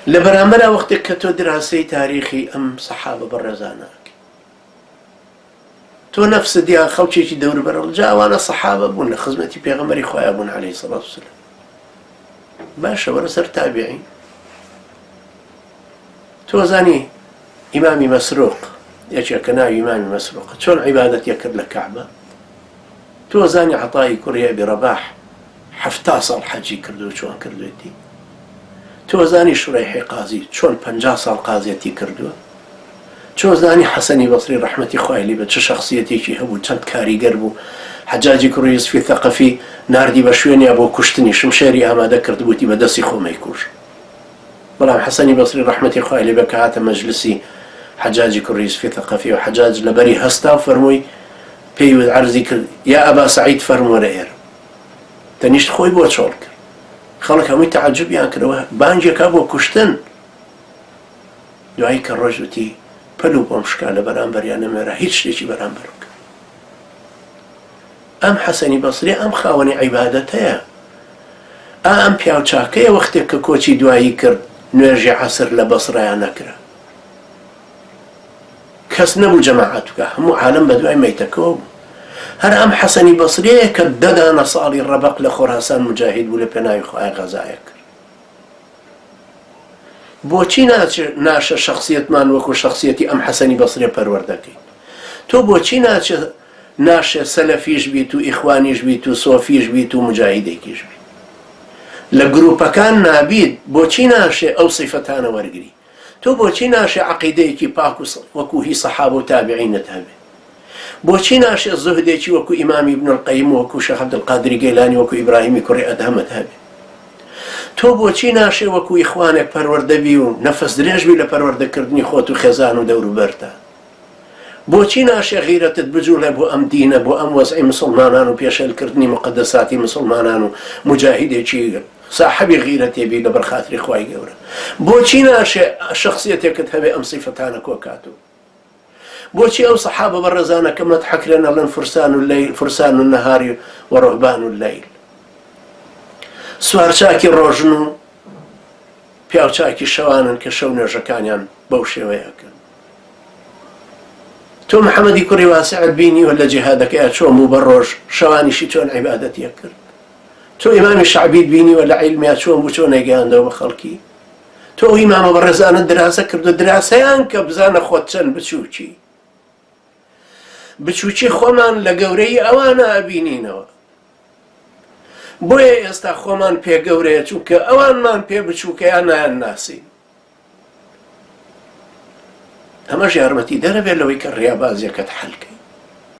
لبرامبرا وقتك كتو دراسي تاريخي أم صحابة برزاناك تو نفس ديا خوشي دور برا جاء وانا صحابة بون خزمتي بيغمري خويا بون عليه الصلاة والسلام باشا ورسر تابعين تو زاني إمامي مسروق يشكنا إمامي مسروق شون عبادة يكر لكعبة تو زاني عطائي كوريا برباح حفتاصل حجي كردو شون كردو دي تو زاني شريحي قاضي شون 50 سال قاضيتي كردو تو زاني حسني بصري رحمتي خوالي بتش شخصيتي شي هبو تشد كاري قربو حجاجي كرويس في ثقافي ناردي بشويني ابو كشتني شمشيري اما ذكرت بوتي بدسي خو ما يكوش بلا حسني بصري رحمتي خوالي بكات مجلسي حجاجي كرويس في ثقافي وحجاج لبري هستا فرموي بيو عرزي يا ابا سعيد فرمو رئير تنيشت خوي بو تشولك خلق همي تعجب يعني كده بانجي كابو كشتن دعاي كالرجوتي بلو بمشكالة برامبر يعني مرا هيتش ليشي برامبرك أم حسني بصري أم خاوني عبادتها أم بياو تشاكي وقتك كوتشي دعاي كر نرجع عصر لبصرة نكرة كاس نبو جماعتك هم عالم بدعاي ميتكوب هر أم حسني بصري كددا نصالي الربق لخراسان مجاهد ولا بناي خواي غزايك بوچی ناشه شخصیت من وکو شخصیتی ام حسنی بصری پروردگی تو بوچی ناشه سلفیش بی تو اخوانیش بی تو صوفیش بی تو مجاهدی کیش بی لگروپ کان نابید بوچی ناشه او صفتان ورگری تو بوچی ناشه عقیده کی پاک وکو هی صحابه و تابعین تابع بوچی ناشه زهدی کی وکو امام ابن القیم وکو شیخ عبد القادر گیلانی وکو ابراهیم کوری ادهم تابع تو بوچی ناشه وکو اخوانك پرورده بی و نفس درێژ بی لە پەروەردە کردنی خۆت و خێزان و دەور و بەرتە بوچی ناشه غیرەتت بجوڵێ بۆ ئەم دینە بۆ ئەم وەزعی مسلمانان و پێشێلکردنی مقدساتی مسلمانان و مجاهدێکی صاحبی غیرەتێ بی لەبەر خاتری خوای گەورە بۆچی ناشه شخصیتێکت هەبێ ئەم سیفەتانە کۆکاتوو بۆچی ئەو سەحابە بەڕێزانە کە مەدحەکرێن ئەڵێن فرسان النهار ورهبان الليل سوارچاکی ڕۆژن و پیاوچاکی شەوانن کە شەو نوێژەکانیان بەو شێوەیەکەن تۆ محەممەدی کوڕی واسعت بینی و لە جیهادەکەیە چۆم و بە ڕۆژ شەوانیشی چۆن عیبادەتیە کرد تۆ ئیمامی شەعبیت بینی و لە عیلمیا چۆن بوو چۆن نەیگەیاندەوە بە خەڵکی تۆ ئیمامە بەڕێزانت دراسە کرد و دراسەیان کە بزانە خۆت چەند بچووکی خۆمان لە گەورەی ئەوانە ئەبینینەوە بۆیە ئێستا خۆمان پێ گەورەیە چونکە ئەوانمان پێ بچووکەیان نایان ناسین ئەمەش یارمەتی دەرەبێت لەوەی کە ڕیابازیەکەت حەلکە